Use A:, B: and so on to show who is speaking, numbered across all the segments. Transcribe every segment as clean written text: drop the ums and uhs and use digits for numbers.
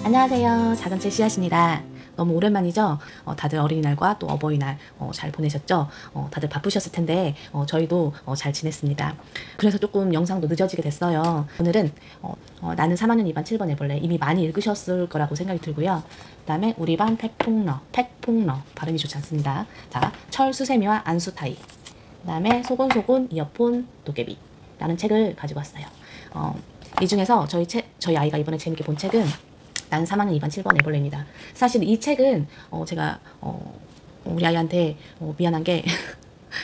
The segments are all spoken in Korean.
A: 안녕하세요. 작은 책 씨앗입니다. 너무 오랜만이죠? 다들 어린이날과 또 어버이날 잘 보내셨죠? 다들 바쁘셨을 텐데 저희도 잘 지냈습니다. 그래서 조금 영상도 늦어지게 됐어요. 오늘은 나는 3학년 2반 7번 애벌레 이미 많이 읽으셨을 거라고 생각이 들고요. 그 다음에 우리 반 팩폭러 발음이 좋지 않습니다. 자, 철수세미와 안수타이, 그 다음에 소곤소곤 이어폰 도깨비 라는 책을 가지고 왔어요. 이 중에서 저희 아이가 이번에 재밌게 본 책은 나는 3학년 2반 7번 애벌레입니다. 사실 이 책은 제가 우리 아이한테 미안한 게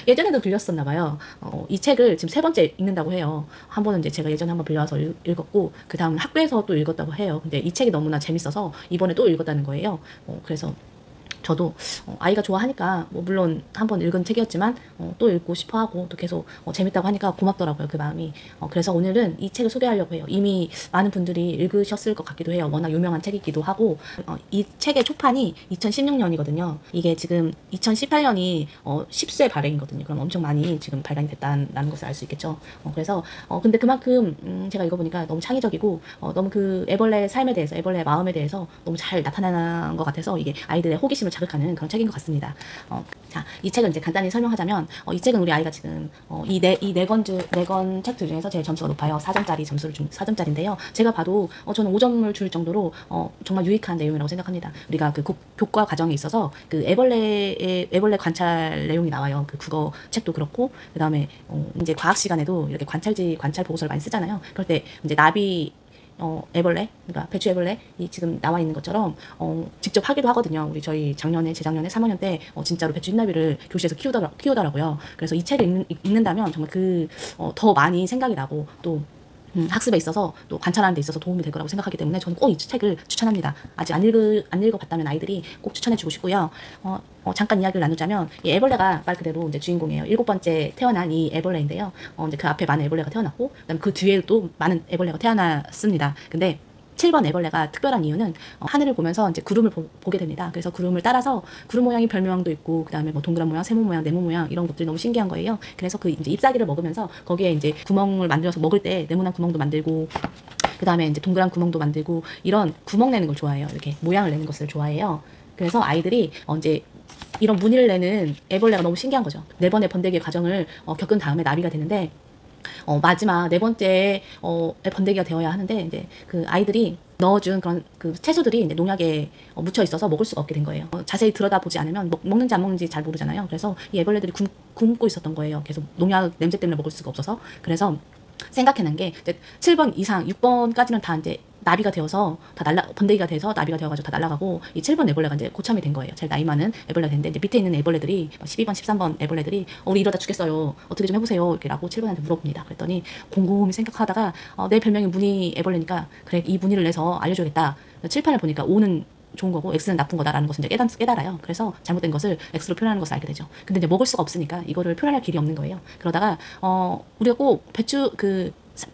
A: 예전에도 빌렸었나 봐요. 이 책을 지금 3번째 읽는다고 해요. 한 번은 이제 제가 예전에 한번 빌려서 읽었고, 그 다음 학교에서 또 읽었다고 해요. 근데 이 책이 너무나 재밌어서 이번에 또 읽었다는 거예요. 그래서 저도 아이가 좋아하니까 물론 한번 읽은 책이었지만 또 읽고 싶어하고 또 계속 재밌다고 하니까 고맙더라고요, 그 마음이. 그래서 오늘은 이 책을 소개하려고 해요. 이미 많은 분들이 읽으셨을 것 같기도 해요. 워낙 유명한 책이기도 하고. 이 책의 초판이 2016년이거든요. 이게 지금 2018년이 10쇄 발행이거든요. 그럼 엄청 많이 지금 발간이 됐다는 것을 알 수 있겠죠. 그래서 근데 그만큼 제가 읽어보니까 너무 창의적이고 너무 그 애벌레의 삶에 대해서, 애벌레의 마음에 대해서 너무 잘 나타나는 것 같아서 이게 아이들의 호기심을 자극하는 그런 책인 것 같습니다. 자, 이 책을 이제 간단히 설명하자면, 이 책은 우리 아이가 지금 이 네 권 책들 중에서 제일 점수가 높아요. 4점짜리 점수를 준 4점짜리인데요. 제가 봐도 저는 5점을 줄 정도로 정말 유익한 내용이라고 생각합니다. 우리가 그 교과 과정에 있어서 그 애벌레 관찰 내용이 나와요. 그 국어 책도 그렇고, 그 다음에 이제 과학 시간에도 이렇게 관찰 보고서를 많이 쓰잖아요. 그럴 때 이제 나비 애벌레, 그러니까 배추 애벌레 이 지금 나와 있는 것처럼 직접 하기도 하거든요. 우리 재작년에 3학년 때 진짜로 배추 흰나비를 교실에서 키우더라고요. 그래서 이 책을 읽는다면 정말 더 많이 생각이 나고 또 학습에 있어서 또 관찰하는 데 있어서 도움이 될 거라고 생각하기 때문에 저는 꼭 이 책을 추천합니다. 아직 안 읽어봤다면 아이들이 꼭 추천해주고 싶고요. 잠깐 이야기를 나누자면 이 애벌레가 말 그대로 이제 주인공이에요. 7번째 태어난 이 애벌레인데요. 이제 그 앞에 많은 애벌레가 태어났고, 그다음 그 뒤에 또 많은 애벌레가 태어났습니다. 근데 7번 애벌레가 특별한 이유는 하늘을 보면서 이제 구름을 보게 됩니다. 그래서 구름을 따라서 구름 모양이 별 모양도 있고, 그다음에 뭐 동그란 모양, 세모 모양, 네모 모양 이런 것들이 너무 신기한 거예요. 그래서 그 이제 잎사귀를 먹으면서 거기에 이제 구멍을 만들어서 먹을 때 네모난 구멍도 만들고, 그다음에 이제 동그란 구멍도 만들고 이런 구멍 내는 걸 좋아해요. 이렇게 모양을 내는 것을 좋아해요. 그래서 아이들이 이제 이런 무늬를 내는 애벌레가 너무 신기한 거죠. 4번의 번데기 과정을 겪은 다음에 나비가 되는데 마지막 4번째 번데기가 되어야 하는데, 이제 그 아이들이 넣어준 그런 그 채소들이 이제 농약에 묻혀 있어서 먹을 수가 없게 된 거예요. 자세히 들여다보지 않으면 먹는지 안 먹는지 잘 모르잖아요. 그래서 이 애벌레들이 굶고 있었던 거예요. 계속 농약 냄새 때문에 먹을 수가 없어서. 그래서 생각해낸 게 이제 7번 이상 6번까지는 다 이제 나비가 되어서 번데기가 돼서 나비가 되어가지고 다 날아가고, 이 7번 애벌레가 이제 고참이 된 거예요. 제일 나이 많은 애벌레가 됐는데, 이제 밑에 있는 애벌레들이 12번, 13번 애벌레들이 우리 이러다 죽겠어요. 어떻게 좀 해보세요. 이렇게 라고 7번한테 물어봅니다. 그랬더니 곰곰이 생각하다가 내 별명이 무늬 애벌레니까 그래, 이 무늬를 내서 알려줘야겠다. 칠판을 보니까 O는 좋은 거고 X는 나쁜 거다라는 것을 이제 깨달아요. 그래서 잘못된 것을 X로 표현하는 것을 알게 되죠. 근데 이제 먹을 수가 없으니까 이거를 표현할 길이 없는 거예요. 그러다가 우리가 꼭 배추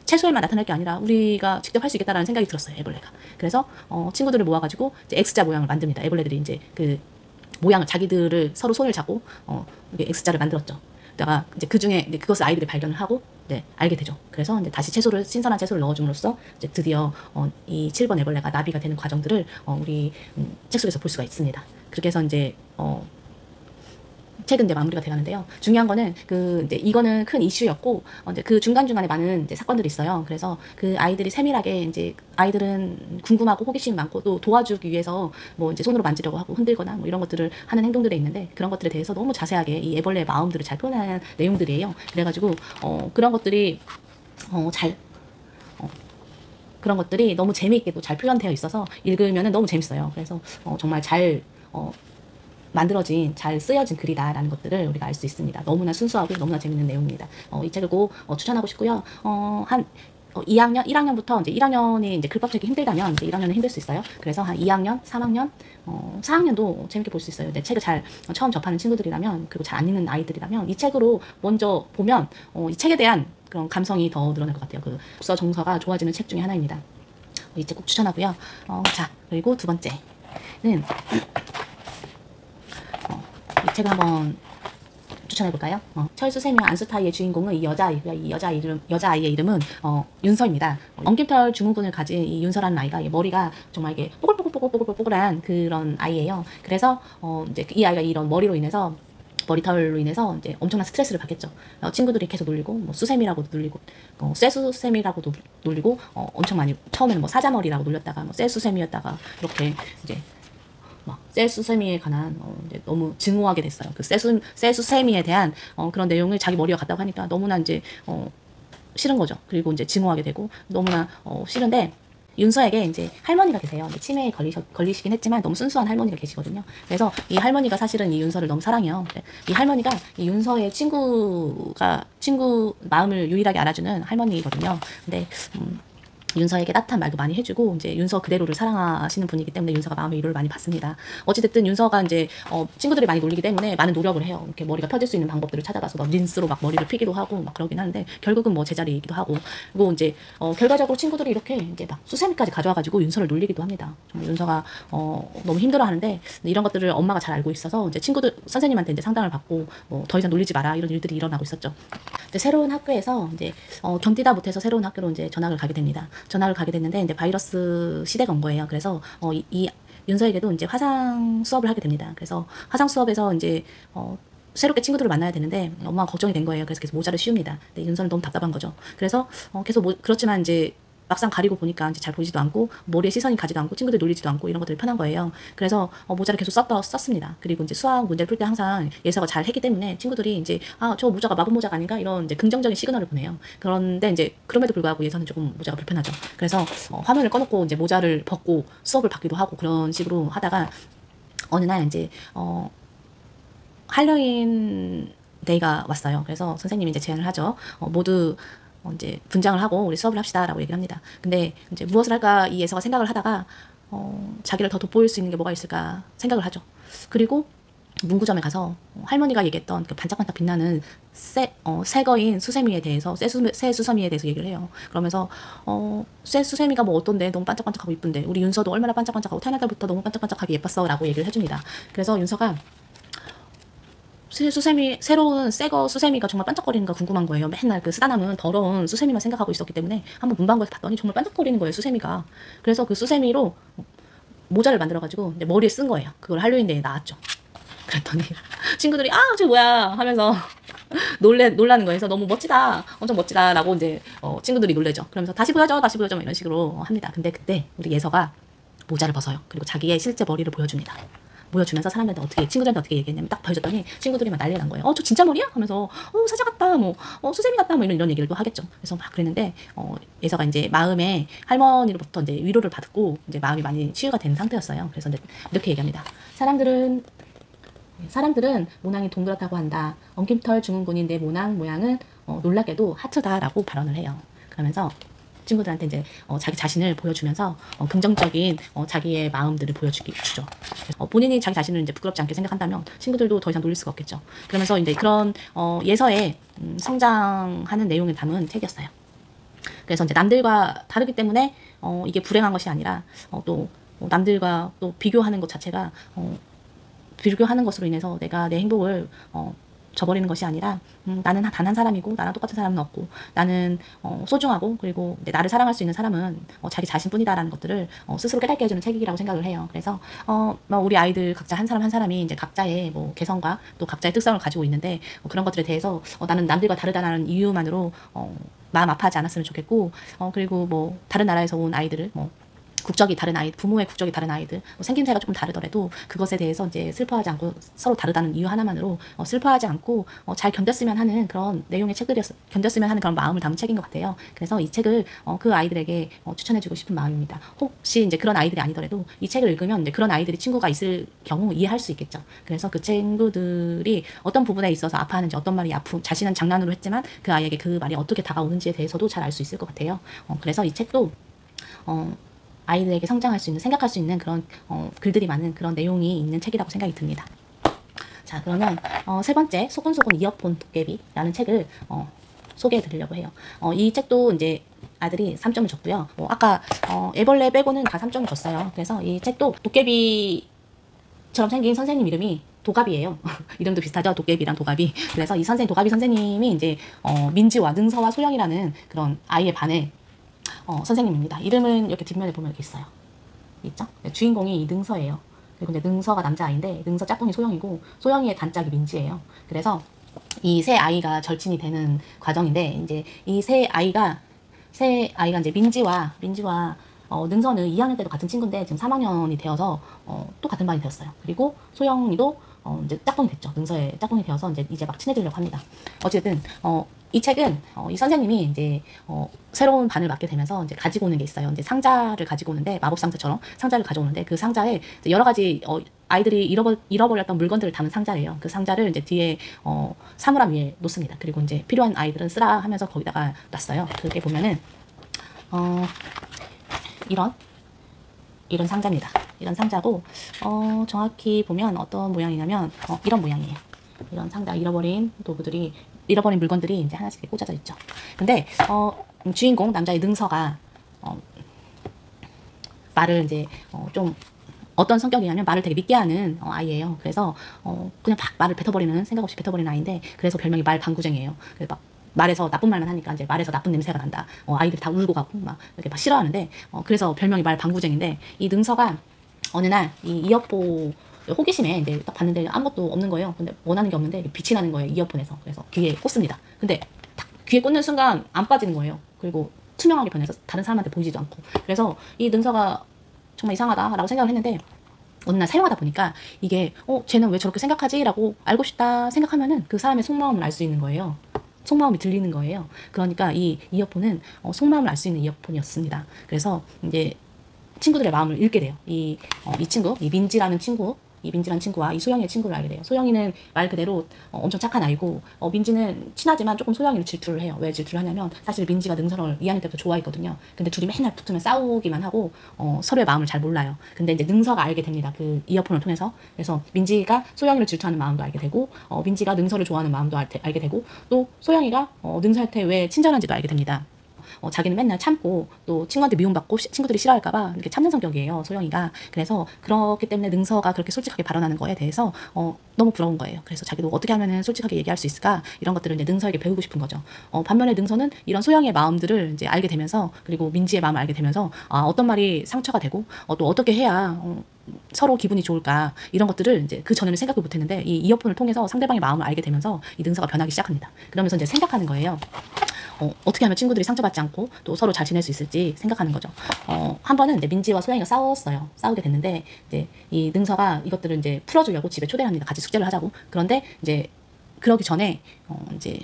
A: 채소에만 나타날 게 아니라 우리가 직접 할 수 있겠다라는 생각이 들었어요, 애벌레가. 그래서 친구들을 모아가지고 이제 X자 모양을 만듭니다. 애벌레들이 이제 그 모양을 자기들을 서로 손을 잡고 X자를 만들었죠. 그다가 이제 그 중에 이제 그것을 아이들이 발견을 하고 네, 알게 되죠. 그래서 이제 다시 신선한 채소를 넣어줌으로써 이제 드디어 이 7번 애벌레가 나비가 되는 과정들을 우리 책 속에서 볼 수가 있습니다. 그렇게 해서 이제 책은 이제 마무리가 돼가는데요. 중요한 거는 이제 이거는 큰 이슈였고, 이제 그 중간중간에 많은 이제 사건들이 있어요. 그래서 그 아이들이 세밀하게 이제 아이들은 궁금하고 호기심이 많고 또 도와주기 위해서 뭐 이제 손으로 만지려고 하고 흔들거나 뭐 이런 것들을 하는 행동들이 있는데, 그런 것들에 대해서 너무 자세하게 이 애벌레의 마음들을 잘 표현한 내용들이에요. 그래가지고 그런 것들이 그런 것들이 너무 재미있게도 잘 표현되어 있어서 읽으면은 너무 재밌어요. 그래서 정말 잘 만들어진, 잘 쓰여진 글이다라는 것들을 우리가 알 수 있습니다. 너무나 순수하고 너무나 재밌는 내용입니다. 이 책을 꼭 추천하고 싶고요. 한 1학년부터 이제 1학년이 이제 글법 책이 힘들다면 이제 1학년은 힘들 수 있어요. 그래서 한 2학년, 3학년, 4학년도 재밌게 볼 수 있어요. 내 책을 잘 처음 접하는 친구들이라면, 그리고 잘 안 읽는 아이들이라면 이 책으로 먼저 보면 이 책에 대한 그런 감성이 더 늘어날 것 같아요. 그 독서 정서가 좋아지는 책 중에 하나입니다. 이 책 꼭 추천하고요. 자, 그리고 두 번째는 이 책을 한번 추천해볼까요? 철수세미와 안수타이의 주인공은 이 여자아이의 이름은 윤서입니다. 엉김털 증후군을 가진 이 윤서라는 아이가 머리가 정말 이게 뽀글뽀글뽀글뽀글뽀글한 그런 아이예요. 그래서 이제 이 아이가 이런 머리털로 인해서 이제 엄청난 스트레스를 받겠죠. 친구들이 계속 놀리고, 뭐 수세미라고도 놀리고, 쇠수세미라고도 놀리고, 엄청 많이 처음에는 뭐 사자머리라고 놀렸다가, 뭐 쇠수세미였다가 이렇게 이제 막 쇠수세미에 관한 이제 너무 증오하게 됐어요. 그 쇠수세미에 대한 그런 내용을 자기 머리에 갖다고 하니까 너무나 이제 싫은 거죠. 그리고 이제 증오하게 되고 너무나 싫은데. 윤서에게 이제 할머니가 계세요. 치매에 걸리시긴 했지만 너무 순수한 할머니가 계시거든요. 그래서 이 할머니가 사실은 이 윤서를 너무 사랑해요. 이 할머니가 이 윤서의 친구 마음을 유일하게 알아주는 할머니거든요. 근데 윤서에게 따뜻한 말도 많이 해주고 이제 윤서 그대로를 사랑하시는 분이기 때문에 윤서가 마음의 위로를 많이 받습니다. 어찌됐든 윤서가 이제 친구들이 많이 놀리기 때문에 많은 노력을 해요. 이렇게 머리가 펴질 수 있는 방법들을 찾아가서 막 린스로 막 머리를 피기도 하고 막 그러긴 하는데 결국은 뭐 제자리이기도 하고 그리고 이제 결과적으로 친구들이 이렇게 이제 막 수세미까지 가져와가지고 윤서를 놀리기도 합니다. 정말 윤서가 너무 힘들어하는데 이런 것들을 엄마가 잘 알고 있어서 이제 친구들 선생님한테 이제 상담을 받고 더 이상 놀리지 마라 이런 일들이 일어나고 있었죠. 이제 새로운 학교에서 이제 견디다 못해서 새로운 학교로 이제 전학을 가게 됩니다. 전학을 가게 됐는데 이제 바이러스 시대가 온 거예요. 그래서 이 윤서에게도 이제 화상 수업을 하게 됩니다. 그래서 화상 수업에서 이제 새롭게 친구들을 만나야 되는데 엄마가 걱정이 된 거예요. 그래서 계속 모자를 씌웁니다. 근데 윤서는 너무 답답한 거죠. 그래서 계속 그렇지만 이제 막상 가리고 보니까 이제 잘 보이지도 않고 머리에 시선이 가지도 않고 친구들 놀리지도 않고 이런 것들이 편한 거예요. 그래서 모자를 계속 썼습니다. 그리고 이제 수학 문제를 풀 때 항상 예서가 잘 했기 때문에 친구들이 이제 저 모자가 마법 모자가 아닌가 이런 이제 긍정적인 시그널을 보내요. 그런데 이제 그럼에도 불구하고 예서는 조금 모자가 불편하죠. 그래서 화면을 꺼놓고 이제 모자를 벗고 수업을 받기도 하고 그런 식으로 하다가 어느 날 이제 할로윈 데이가 왔어요. 그래서 선생님이 이제 제안을 하죠. 모두 이제 분장을 하고 우리 수업을 합시다라고 얘기를 합니다. 근데 이제 무엇을 할까 이 예서가 생각을 하다가 자기를 더 돋보일 수 있는 게 뭐가 있을까 생각을 하죠. 그리고 문구점에 가서 할머니가 얘기했던 그 반짝반짝 빛나는 새거인 수세미에 대해서 새수세미에 대해서 얘기를 해요. 그러면서 새수세미가 뭐 어떤데 너무 반짝반짝하고 이쁜데 우리 윤서도 얼마나 반짝반짝하고 태어날 때부터 너무 반짝반짝하게 예뻤어 라고 얘기를 해줍니다. 그래서 윤서가 새로운 새거 수세미가 정말 반짝거리는 거 궁금한 거예요. 맨날 그 쓰다 남은 더러운 수세미만 생각하고 있었기 때문에 한번 문방구에서 봤더니 정말 반짝거리는 거예요, 수세미가. 그래서 그 수세미로 모자를 만들어가지고 머리에 쓴 거예요. 그걸 할로윈데이에 나왔죠. 그랬더니 친구들이 저 뭐야 하면서 놀라는 거예요. 그래서 너무 멋지다, 엄청 멋지다라고 이제 친구들이 놀래죠. 그러면서 다시 보여줘 뭐 이런 식으로 합니다. 근데 그때 우리 예서가 모자를 벗어요. 그리고 자기의 실제 머리를 보여줍니다. 보여주면서 친구들한테 어떻게 얘기했냐면 딱 보여줬더니 친구들이 막 난리 난 거예요. 저 진짜 머리야? 하면서 사자 같다, 뭐 수세미 같다, 뭐 이런 얘기를 또 하겠죠. 그래서 막 그랬는데 예서가 이제 마음에 할머니로부터 이제 위로를 받고 이제 마음이 많이 치유가 된 상태였어요. 그래서 이렇게 얘기합니다. 사람들은 모낭이 동그랗다고 한다. 엉김털 증후군인 내 모양은 놀랍게도 하트다라고 발언을 해요. 그러면서 친구들한테 이제 자기 자신을 보여주면서 긍정적인 자기의 마음들을 보여주죠. 본인이 자기 자신을 이제 부끄럽지 않게 생각한다면 친구들도 더 이상 놀릴 수가 없겠죠. 그러면서 이제 그런 예서의 성장하는 내용을 담은 책이었어요. 그래서 이제 남들과 다르기 때문에 이게 불행한 것이 아니라 또 남들과 또 비교하는 것 자체가 비교하는 것으로 인해서 내가 내 행복을 저버리는 것이 아니라 나는 단 한 사람이고 나랑 똑같은 사람은 없고 나는 소중하고 그리고 나를 사랑할 수 있는 사람은 자기 자신뿐이다라는 것들을 스스로 깨닫게 해주는 책이라고 생각을 해요. 그래서 우리 아이들 각자 한 사람 한 사람이 이제 각자의 뭐 개성과 또 각자의 특성을 가지고 있는데 그런 것들에 대해서 나는 남들과 다르다는 이유만으로 마음 아파하지 않았으면 좋겠고 그리고 뭐 다른 나라에서 온 아이들을 국적이 다른 부모의 국적이 다른 아이들, 생김새가 조금 다르더라도 그것에 대해서 이제 슬퍼하지 않고 서로 다르다는 이유 하나만으로 슬퍼하지 않고 잘 견뎠으면 하는 그런 내용의 견뎠으면 하는 그런 마음을 담은 책인 것 같아요. 그래서 이 책을 그 아이들에게 추천해주고 싶은 마음입니다. 혹시 이제 그런 아이들이 아니더라도 이 책을 읽으면 이제 그런 아이들이 친구가 있을 경우 이해할 수 있겠죠. 그래서 그 친구들이 어떤 부분에 있어서 아파하는지 어떤 말이 자신은 장난으로 했지만 그 아이에게 그 말이 어떻게 다가오는지에 대해서도 잘 알 수 있을 것 같아요. 그래서 이 책도 아이들에게 성장할 수 있는, 생각할 수 있는 그런 글들이 많은 그런 내용이 있는 책이라고 생각이 듭니다. 자, 그러면 세 번째 소곤소곤 이어폰 도깨비라는 책을 소개해 드리려고 해요. 이 책도 이제 아들이 3점을 줬고요. 아까 애벌레 빼고는 다 3점을 줬어요. 그래서 이 책도 도깨비처럼 생긴 선생님 이름이 도갑이에요. 이름도 비슷하죠? 도깨비랑 도갑이. 그래서 이 도갑이 선생님이 이제 민지와 능서와 소영이라는 그런 아이의 반의 선생님입니다. 이름은 이렇게 뒷면에 보면 이렇게 있어요. 있죠? 주인공이 이 능서예요. 그리고 이제 능서가 남자아이인데 능서 짝꿍이 소영이고 소영이의 단짝이 민지예요. 그래서 이 세 아이가 절친이 되는 과정인데 이제 이 세 아이가 이제 민지와 능서는 2학년 때도 같은 친구인데 지금 3학년이 되어서 또 같은 반이 되었어요. 그리고 소영이도 이제 짝꿍이 됐죠. 능서의 짝꿍이 되어서 이제 막 친해지려고 합니다. 어쨌든 이 책은 이 선생님이 이제 새로운 반을 맡게 되면서 이제 가지고 오는 게 있어요. 이제 상자를 가지고 오는데 마법 상자처럼 상자를 가져오는데 그 상자에 여러 가지 아이들이 잃어버렸던 물건들을 담은 상자예요. 그 상자를 이제 뒤에 사물함 위에 놓습니다. 그리고 이제 필요한 아이들은 쓰라 하면서 거기다가 놨어요. 그게 보면은 이런 상자입니다. 이런 상자고 정확히 보면 어떤 모양이냐면 이런 모양이에요. 이런 상자 잃어버린 물건들이 이제 하나씩 꽂아져 있죠. 근데 주인공 남자의 능서가 말을 이제 좀 어떤 성격이냐면 말을 되게 믿게 하는 아이예요. 그래서 그냥 막 말을 뱉어버리는 생각 없이 뱉어버리는 아이인데 그래서 별명이 말 방구쟁이에요. 그래서 막 말에서 나쁜 말만 하니까 이제 말에서 나쁜 냄새가 난다. 아이들이 다 울고 가고 막 이렇게 막 싫어하는데 그래서 별명이 말 방구쟁인데 이 능서가 어느 날 이 이어폰 호기심에 이제 딱 봤는데 아무것도 없는 거예요. 근데 원하는 게 없는데 빛이 나는 거예요. 이어폰에서. 그래서 귀에 꽂습니다. 근데 딱 귀에 꽂는 순간 안 빠지는 거예요. 그리고 투명하게 변해서 다른 사람한테 보이지도 않고. 그래서 이 능서가 정말 이상하다라고 생각을 했는데 어느 날 사용하다 보니까 이게 쟤는 왜 저렇게 생각하지? 라고 알고 싶다 생각하면은 그 사람의 속마음을 알 수 있는 거예요. 속마음이 들리는 거예요. 그러니까 이 이어폰은 속마음을 알 수 있는 이어폰이었습니다. 그래서 이제 친구들의 마음을 읽게 돼요. 이 친구, 이 민지라는 친구와 이 소영이의 친구를 알게 돼요. 소영이는 말 그대로 엄청 착한 아이고 민지는 친하지만 조금 소영이를 질투를 해요. 왜 질투를 하냐면 사실 민지가 능서를 2학년 때부터 좋아했거든요. 근데 둘이 맨날 붙으면 싸우기만 하고 서로의 마음을 잘 몰라요. 근데 이제 능서가 알게 됩니다. 그 이어폰을 통해서. 그래서 민지가 소영이를 질투하는 마음도 알게 되고 민지가 능서를 좋아하는 마음도 알게 되고 또 소영이가 능서한테 왜 친절한지도 알게 됩니다. 자기는 맨날 참고 또 친구한테 미움받고 친구들이 싫어할까봐 이렇게 참는 성격이에요, 소영이가. 그래서 그렇기 때문에 능서가 그렇게 솔직하게 발언하는 거에 대해서 너무 부러운 거예요. 그래서 자기도 어떻게 하면 솔직하게 얘기할 수 있을까 이런 것들을 이제 능서에게 배우고 싶은 거죠. 반면에 능서는 이런 소영이의 마음들을 이제 알게 되면서 그리고 민지의 마음을 알게 되면서 어떤 말이 상처가 되고 또 어떻게 해야 서로 기분이 좋을까 이런 것들을 이제 그 전에는 생각을 못했는데 이 이어폰을 통해서 상대방의 마음을 알게 되면서 이 능서가 변하기 시작합니다. 그러면서 이제 생각하는 거예요. 어떻게 하면 친구들이 상처받지 않고 또 서로 잘 지낼 수 있을지 생각하는 거죠. 한 번은 이제 민지와 소영이가 싸웠어요. 싸우게 됐는데 이제 이 능서가 이것들을 이제 풀어주려고 집에 초대합니다. 같이 숙제를 하자고. 그런데 이제 그러기 전에 이제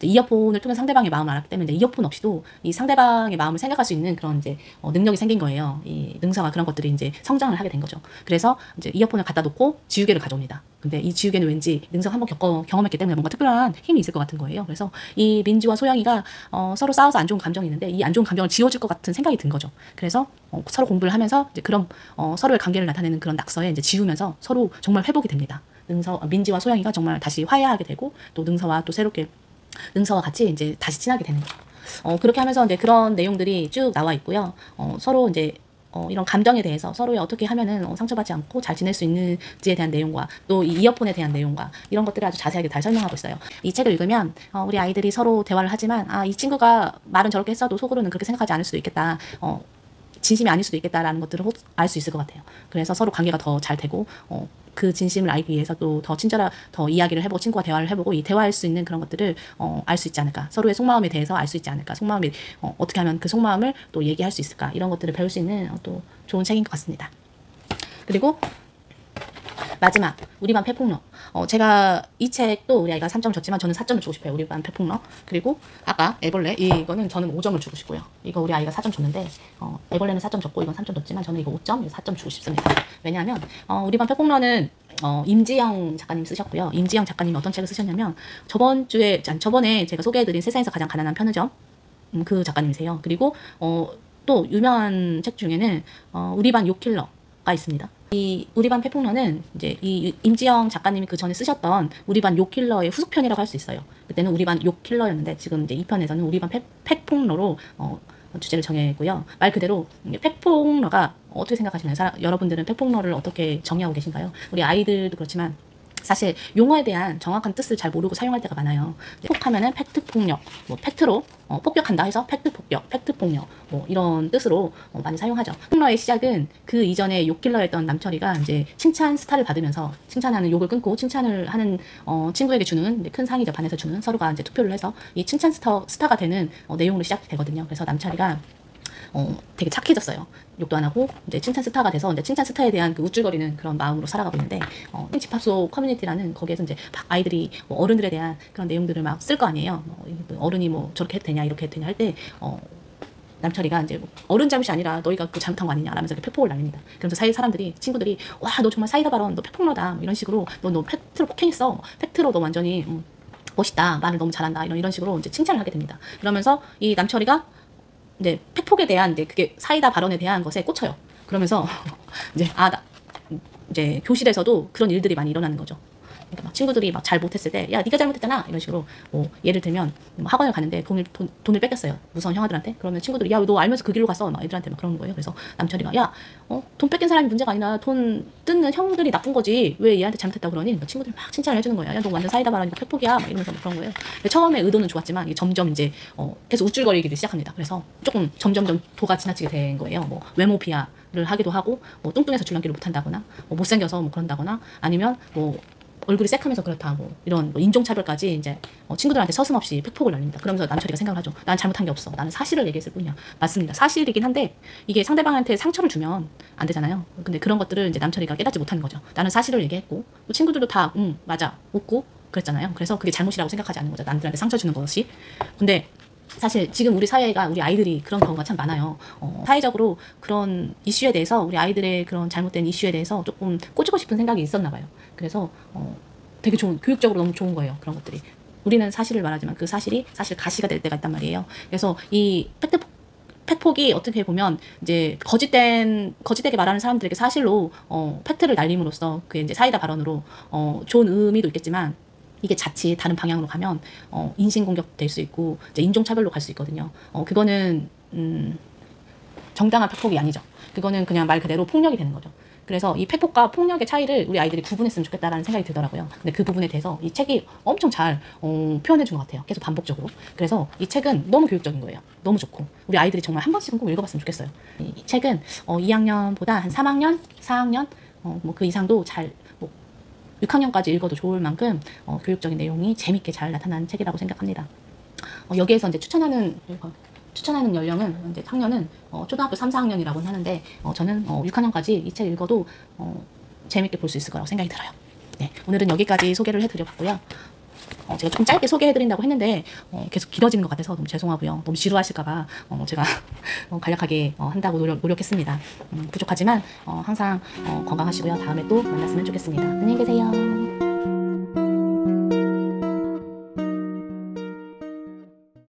A: 이어폰을 통해 상대방의 마음을 알았기 때문에 이어폰 없이도 이 상대방의 마음을 생각할 수 있는 그런 이제 능력이 생긴 거예요. 이 능서가 그런 것들이 이제 성장을 하게 된 거죠. 그래서 이제 이어폰을 갖다 놓고 지우개를 가져옵니다. 근데 이 지우개는 왠지 능서가 한번 경험했기 때문에 뭔가 특별한 힘이 있을 것 같은 거예요. 그래서 이 민지와 소영이가 서로 싸워서 안 좋은 감정이 있는데 이 안 좋은 감정을 지워줄 것 같은 생각이 든 거죠. 그래서 서로 공부를 하면서 이제 그런 서로의 관계를 나타내는 그런 낙서에 이제 지우면서 서로 정말 회복이 됩니다. 민지와 소영이가 정말 다시 화해하게 되고 또 능서와 또 새롭게 능서와 같이 이제 다시 친하게 되는 거예요. 그렇게 하면서 이제 그런 내용들이 쭉 나와 있고요. 서로 이제 이런 감정에 대해서 서로의 어떻게 하면은 상처받지 않고 잘 지낼 수 있는지에 대한 내용과 또 이 이어폰에 대한 내용과 이런 것들을 아주 자세하게 잘 설명하고 있어요. 이 책을 읽으면 우리 아이들이 서로 대화를 하지만 이 친구가 말은 저렇게 했어도 속으로는 그렇게 생각하지 않을 수도 있겠다. 진심이 아닐 수도 있겠다라는 것들을 알 수 있을 것 같아요. 그래서 서로 관계가 더 잘 되고 그 진심을 알기 위해서 또 더 더 이야기를 해보고 친구와 대화를 해보고 이 대화할 수 있는 그런 것들을 알 수 있지 않을까. 서로의 속마음에 대해서 알 수 있지 않을까. 속마음이 어떻게 하면 그 속마음을 또 얘기할 수 있을까. 이런 것들을 배울 수 있는 또 좋은 책인 것 같습니다. 그리고 마지막 우리 반 폐폭로. 제가 이 책도 우리 아이가 3점을 줬지만 저는 4점을 주고 싶어요. 우리 반 폐폭로. 그리고 아까 애벌레 이거는 저는 5점을 주고 싶고요. 이거 우리 아이가 4점 줬는데 애벌레는 4점 줬고 이건 3점 줬지만 저는 이거 5점, 4점 주고 싶습니다. 왜냐하면 우리 반 폐폭로는 임지영 작가님 쓰셨고요. 임지영 작가님이 어떤 책을 쓰셨냐면 저번에 제가 소개해드린 세상에서 가장 가난한 편의점 그 작가님이세요. 그리고 또 유명한 책 중에는 우리 반 욕킬러가 있습니다. 이 우리 반 폐폭로는 이제 이 임지영 작가님이 그 전에 쓰셨던 우리 반 욕킬러의 후속편이라고 할 수 있어요. 그때는 우리 반 욕킬러였는데 지금 이제 2편에서는 우리 반 폐폭로로 주제를 정했고요. 말 그대로 폐폭로가 어떻게 생각하시나요? 여러분들은 팩폭러를 어떻게 정의하고 계신가요? 우리 아이들도 그렇지만 사실 용어에 대한 정확한 뜻을 잘 모르고 사용할 때가 많아요. 폭하면은 팩트 폭력, 뭐 팩트로 폭격한다 해서 팩트 폭격, 팩트 폭력 뭐 이런 뜻으로 많이 사용하죠. 폭러의 시작은 그 이전에 욕킬러였던 남철이가 이제 칭찬 스타를 받으면서 칭찬하는 욕을 끊고 칭찬을 하는 친구에게 주는 큰 상이죠. 반에서 주는 서로가 이제 투표를 해서 이 칭찬 스타가 되는 내용으로 시작되거든요. 그래서 남철이가 되게 착해졌어요. 욕도 안 하고 이제 칭찬 스타가 돼서 이제 칭찬 스타에 대한 그 우쭐거리는 그런 마음으로 살아가고 있는데 집합소 커뮤니티라는 거기에서 이제 막 아이들이 뭐 어른들에 대한 그런 내용들을 막 쓸 거 아니에요. 어른이 뭐 저렇게 해도 되냐 이렇게 해도 되냐 할 때 남철이가 이제 어른 잘못이 아니라 너희가 그 잘못한 거 아니냐 라면서 팩폭을 날립니다. 그러면서 사회 사람들이 친구들이 와 너 정말 사이다 발언 너 팩폭러다 뭐 이런 식으로 너 팩트로 폭행했어 팩트로 너 완전히 멋있다 말을 너무 잘한다 이런 식으로 이제 칭찬을 하게 됩니다. 그러면서 이 남철이가 이제 팩폭에 대한 이제 그게 사이다 발언에 대한 것에 꽂혀요. 그러면서 이제 이제 교실에서도 그런 일들이 많이 일어나는 거죠. 그러니까 막 친구들이 막 잘 못했을 때 야 네가 잘못했잖아 이런 식으로 뭐 예를 들면 뭐 학원을 가는데 돈을 뺏겼어요. 무서운 형아들한테. 그러면 친구들이 야 너 알면서 그 길로 갔어 막 애들한테 막 그러는 거예요. 그래서 남철이가 야 돈 뺏긴 사람이 문제가 아니라 돈 뜯는 형들이 나쁜 거지 왜 얘한테 잘못했다고 그러니? 그러니까 친구들이 막 칭찬을 해주는 거야. 야 너 완전 사이다 발언이니까 팩폭이야 막 이러면서 그런 거예요. 근데 처음에 의도는 좋았지만 이게 점점 이제 계속 우쭐거리기 시작합니다. 그래서 조금 점점점 도가 지나치게 된 거예요. 뭐 외모 비하를 하기도 하고 뭐 뚱뚱해서 줄넘기를 못한다거나 뭐 못생겨서 뭐 그런다거나 아니면 뭐 얼굴이 새카면서 그렇다 뭐 이런 뭐 인종차별까지 이제 친구들한테 서슴없이 팩폭을 날립니다. 그러면서 남철이가 생각을 하죠. 난 잘못한 게 없어. 나는 사실을 얘기했을 뿐이야. 맞습니다. 사실이긴 한데 이게 상대방한테 상처를 주면 안 되잖아요. 근데 그런 것들을 이제 남철이가 깨닫지 못하는 거죠. 나는 사실을 얘기했고 또 친구들도 다 맞아 웃고 그랬잖아요. 그래서 그게 잘못이라고 생각하지 않는 거죠. 남들한테 상처 주는 것이. 근데 사실 지금 우리 사회가 우리 아이들이 그런 경우가 참 많아요. 사회적으로 그런 이슈에 대해서 우리 아이들의 그런 잘못된 이슈에 대해서 조금 꽂고 싶은 생각이 있었나 봐요. 그래서 되게 좋은 교육적으로 너무 좋은 거예요. 그런 것들이. 우리는 사실을 말하지만 그 사실이 사실 가시가 될 때가 있단 말이에요. 그래서 이 팩폭이 어떻게 보면 이제 거짓되게 말하는 사람들에게 사실로 팩트를 날림으로써 그 이제 사이다 발언으로 좋은 의미도 있겠지만 이게 자칫 다른 방향으로 가면 인신공격 될 수 있고 이제 인종차별로 갈 수 있거든요. 그거는 정당한 팩폭이 아니죠. 그거는 그냥 말 그대로 폭력이 되는 거죠. 그래서 이 팩폭과 폭력의 차이를 우리 아이들이 구분했으면 좋겠다라는 생각이 들더라고요. 근데 그 부분에 대해서 이 책이 엄청 잘 표현해 준 것 같아요. 계속 반복적으로. 그래서 이 책은 너무 교육적인 거예요. 너무 좋고 우리 아이들이 정말 한 번씩은 꼭 읽어봤으면 좋겠어요. 이 책은 2학년보다 한 3학년, 4학년 뭐 그 이상도 잘 6학년까지 읽어도 좋을 만큼 교육적인 내용이 재밌게 잘 나타난 책이라고 생각합니다. 여기에서 이제 추천하는 연령은 이제 학년은 초등학교 3, 4학년이라고 하는데 저는 6학년까지 이 책 읽어도 재밌게 볼 수 있을 거라고 생각이 들어요. 네, 오늘은 여기까지 소개를 해드려봤고요. 제가 조금 짧게 소개해드린다고 했는데 계속 길어지는 것 같아서 너무 죄송하고요. 너무 지루하실까봐 제가 간략하게 한다고 노력했습니다. 부족하지만 항상 건강하시고요. 다음에 또 만났으면 좋겠습니다. 안녕히 계세요.